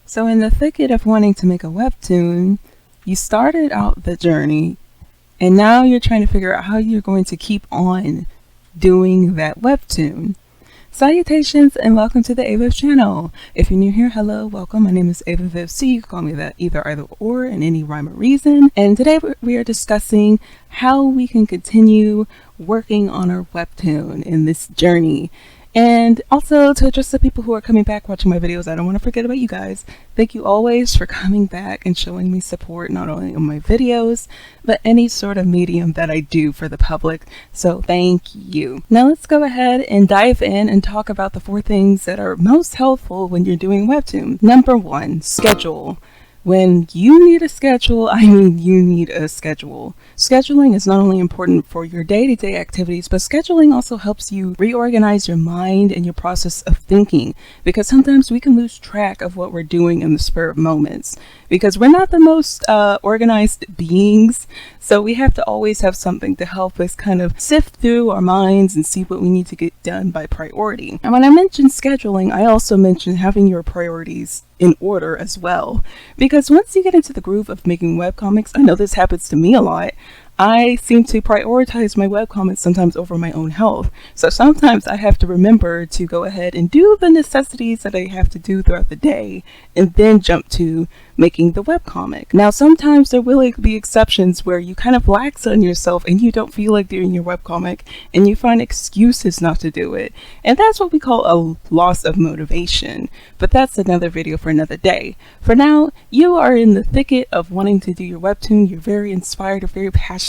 So in the thicket of wanting to make a webtoon, you started out the journey and now you're trying to figure out how you're going to keep on doing that webtoon. Salutations and welcome to the Ava channel. If you're new here, hello, welcome. My name is Ava Viv C. You can call me that either or in any rhyme or reason. And today we are discussing how we can continue working on our webtoon in this journey. And also to address the people who are coming back watching my videos, I don't want to forget about you guys. Thank you always for coming back and showing me support, not only on my videos, but any sort of medium that I do for the public. So thank you. Now let's go ahead and dive in and talk about the 4 things that are most helpful when you're doing webtoon. Number 1, schedule. When you need a schedule, I mean you need a schedule. Scheduling is not only important for your day-to-day activities, but scheduling also helps you reorganize your mind and your process of thinking, because sometimes we can lose track of what we're doing in the spur of moments, because we're not the most organized beings, so we have to always have something to help us kind of sift through our minds and see what we need to get done by priority. And when I mentioned scheduling, I also mentioned having your priorities in order as well, because once you get into the groove of making webcomics, I know this happens to me a lot, I seem to prioritize my webcomics sometimes over my own health. So sometimes I have to remember to go ahead and do the necessities that I have to do throughout the day and then jump to making the webcomic. Now sometimes there will be exceptions where you kind of lax on yourself and you don't feel like doing your webcomic and you find excuses not to do it. And that's what we call a loss of motivation. But that's another video for another day. For now, you are in the thicket of wanting to do your webtoon. You're very inspired or very passionate.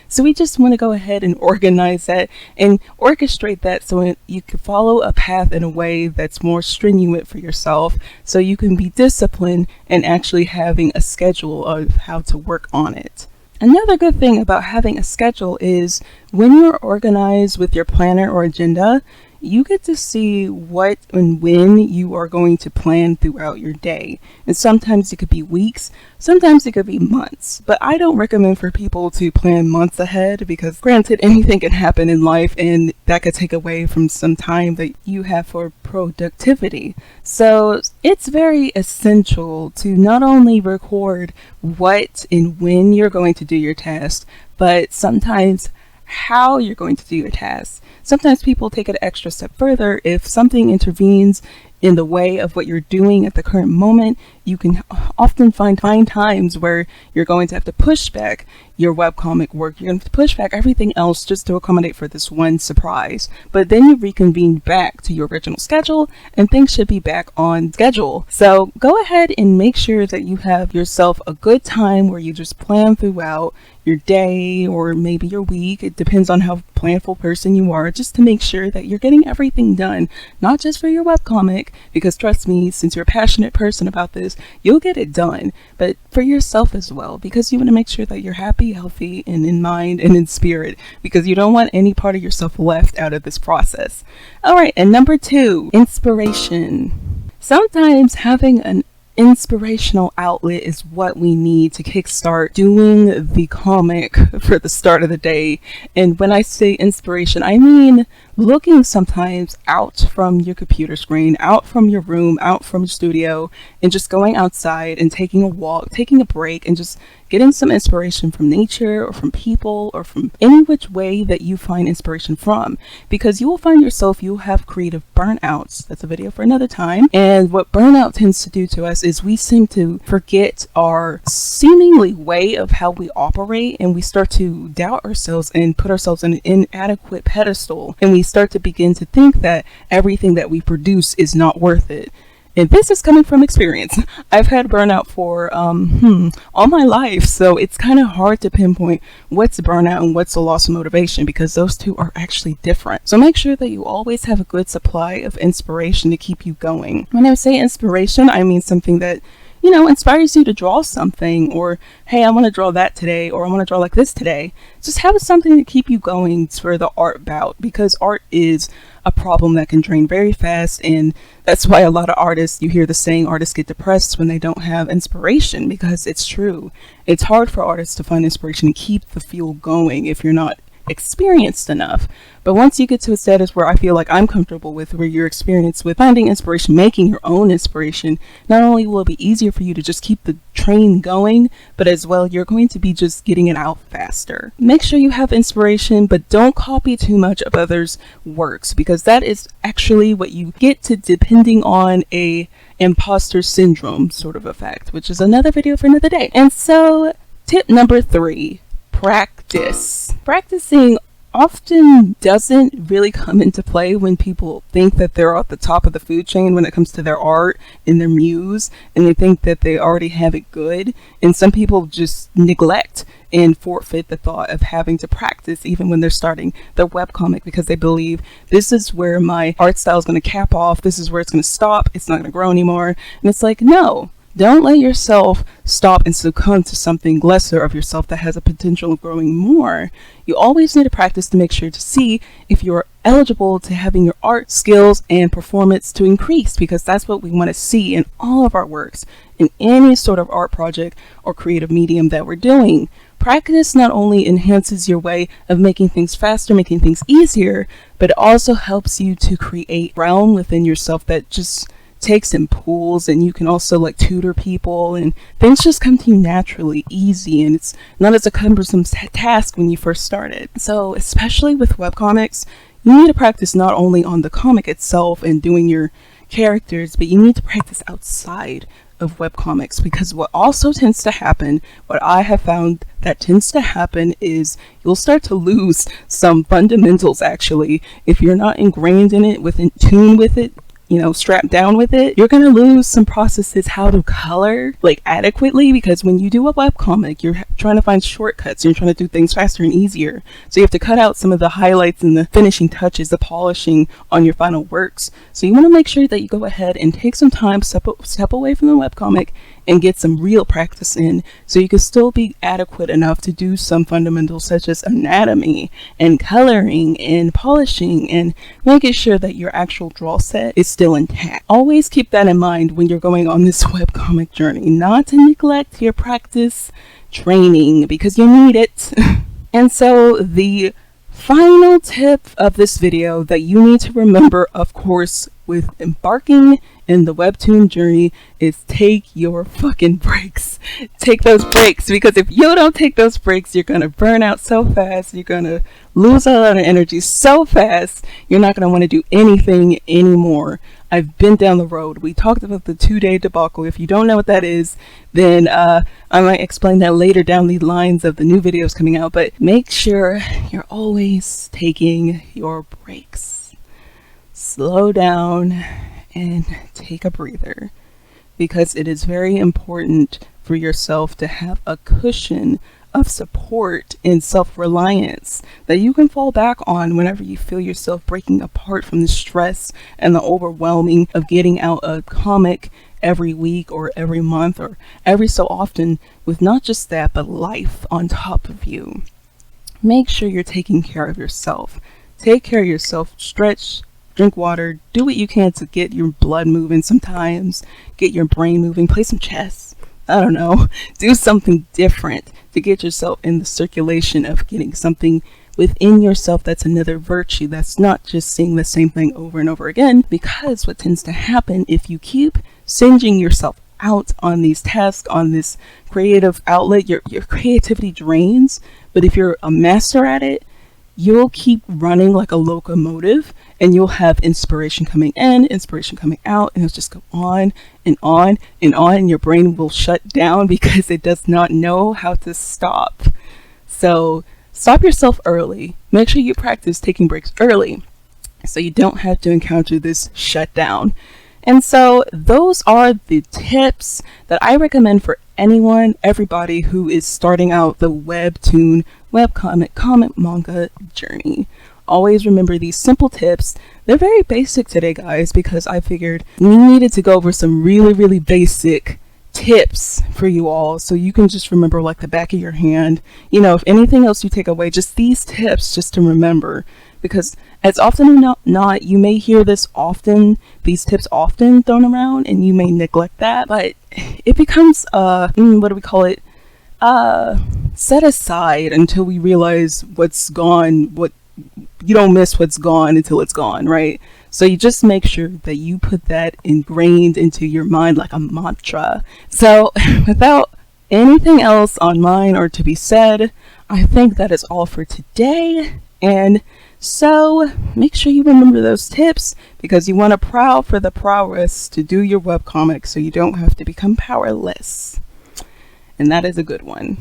So we just want to go ahead and organize that and orchestrate that so you can follow a path in a way that's more strenuous for yourself, so you can be disciplined and actually having a schedule of how to work on it. Another good thing about having a schedule is when you're organized with your planner or agenda, you get to see what and when you are going to plan throughout your day. And sometimes it could be weeks, sometimes it could be months. But I don't recommend for people to plan months ahead, because granted, anything can happen in life and that could take away from some time that you have for productivity. So it's very essential to not only record what and when you're going to do your task, but sometimes how you're going to do your tasks. Sometimes people take it an extra step further. If something intervenes in the way of what you're doing at the current moment, you can often find times where you're going to have to push back your webcomic work. You're going to have to push back everything else just to accommodate for this one surprise. But then you reconvene back to your original schedule and things should be back on schedule. So go ahead and make sure that you have yourself a good time where you just plan throughout your day or maybe your week. It depends on how planful person you are, just to make sure that you're getting everything done, not just for your webcomic, because trust me, since you're a passionate person about this, you'll get it done, but for yourself as well, because you want to make sure that you're happy, healthy, and in mind and in spirit, because you don't want any part of yourself left out of this process. All right, and number 2, inspiration. Sometimes having an inspirational outlet is what we need to kickstart doing the comic for the start of the day. And when I say inspiration, I mean looking sometimes out from your computer screen, out from your room, out from your studio, and just going outside and taking a walk, taking a break, and just getting some inspiration from nature or from people or from any which way that you find inspiration from, because you will find yourself, you'll have creative burnouts. That's a video for another time. And what burnout tends to do to us is we seem to forget our seemingly way of how we operate, and we start to doubt ourselves and put ourselves in an inadequate pedestal, and we start to begin to think that everything that we produce is not worth it. And this is coming from experience. I've had burnout for all my life, so it's kind of hard to pinpoint what's burnout and what's a loss of motivation, because those two are actually different. So make sure that you always have a good supply of inspiration to keep you going. When I say inspiration, I mean something that, you know, inspires you to draw something, or hey, I want to draw that today, or I want to draw like this today. Just have something to keep you going for the art bout, because art is a problem that can drain very fast, and that's why a lot of artists, you hear the saying, artists get depressed when they don't have inspiration, because it's true. It's hard for artists to find inspiration and keep the fuel going if you're not experienced enough. But once you get to a status where I feel like I'm comfortable with, where you're experienced with finding inspiration, making your own inspiration, not only will it be easier for you to just keep the train going, but as well, you're going to be just getting it out faster. Make sure you have inspiration, but don't copy too much of others' works, because that is actually what you get to depending on a imposter syndrome sort of effect, which is another video for another day. And so, tip number 3, practice. Practicing often doesn't really come into play when people think that they're at the top of the food chain when it comes to their art and their muse, and they think that they already have it good. And some people just neglect and forfeit the thought of having to practice even when they're starting their webcomic, because they believe this is where my art style is going to cap off, this is where it's going to stop, it's not going to grow anymore. And it's like, no. Don't let yourself stop and succumb to something lesser of yourself that has a potential of growing more. You always need to practice to make sure to see if you're eligible to having your art skills and performance to increase, because that's what we want to see in all of our works, in any sort of art project or creative medium that we're doing. Practice not only enhances your way of making things faster, making things easier, but it also helps you to create realm within yourself that just takes and pulls, and you can also like tutor people, and things just come to you naturally, easy, and it's not as a cumbersome task when you first started. So especially with webcomics, you need to practice not only on the comic itself and doing your characters, but you need to practice outside of webcomics, because what also tends to happen, what I have found that tends to happen, is you'll start to lose some fundamentals actually. If you're not ingrained in it, in tune with it, strapped down with it, you're going to lose some processes how to color like adequately, because when you do a webcomic, you're trying to find shortcuts, you're trying to do things faster and easier. So you have to cut out some of the highlights and the finishing touches, the polishing on your final works. So you want to make sure that you go ahead and take some time, step away from the webcomic and get some real practice in, so you can still be adequate enough to do some fundamentals such as anatomy and coloring and polishing, and making sure that your actual draw set is still intact. Always keep that in mind when you're going on this webcomic journey, not to neglect your practice training, because you need it. And so the final tip of this video that you need to remember, of course, with embarking in the Webtoon journey, is take your fucking breaks. Take those breaks, because if you don't take those breaks, you're gonna burn out so fast, you're gonna lose a lot of energy so fast, you're not gonna want to do anything anymore. I've been down the road. We talked about the 2-day debacle. If you don't know what that is, then I might explain that later down the lines of the new videos coming out, but make sure you're always taking your breaks. Slow down and take a breather, because it is very important for yourself to have a cushion of support and self-reliance that you can fall back on whenever you feel yourself breaking apart from the stress and the overwhelming of getting out a comic every week or every month or every so often, with not just that, but life on top of you. Make sure you're taking care of yourself. Take care of yourself. Stretch, drink water, do what you can to get your blood moving sometimes, get your brain moving, play some chess, I don't know, do something different to get yourself in the circulation of getting something within yourself that's another virtue, that's not just seeing the same thing over and over again. Because what tends to happen if you keep singeing yourself out on these tasks, on this creative outlet, your creativity drains. But if you're a master at it, you'll keep running like a locomotive, and you'll have inspiration coming in, inspiration coming out, and it'll just go on and on and on, and your brain will shut down because it does not know how to stop. So stop yourself early. Make sure you practice taking breaks early so you don't have to encounter this shutdown. And so those are the tips that I recommend for anyone, everybody who is starting out the Webtoon, webcomic, comic, manga journey. Always remember these simple tips. They're very basic today, guys, because I figured we needed to go over some really, really basic tips for you all, so you can just remember like the back of your hand. If anything else you take away, just these tips just to remember, because as often as not, you may hear these tips often thrown around, and you may neglect that, but it becomes set aside until we realize what's gone. What you don't miss what's gone until it's gone, right? So you just make sure that you put that ingrained into your mind like a mantra. So without anything else on mine or to be said, I think that is all for today. And so make sure you remember those tips, because you want to prowl for the prowess to do your webcomic so you don't have to become powerless. And that is a good one.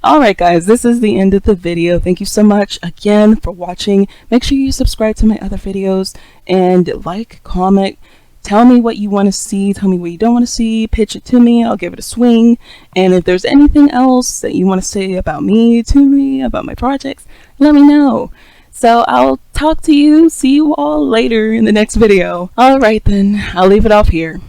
Alright guys, this is the end of the video. Thank you so much again for watching. Make sure you subscribe to my other videos and like, comment, tell me what you want to see, tell me what you don't want to see, pitch it to me, I'll give it a swing. And if there's anything else that you want to say about me, to me, about my projects, let me know. So I'll talk to you, see you all later in the next video. Alright then, I'll leave it off here.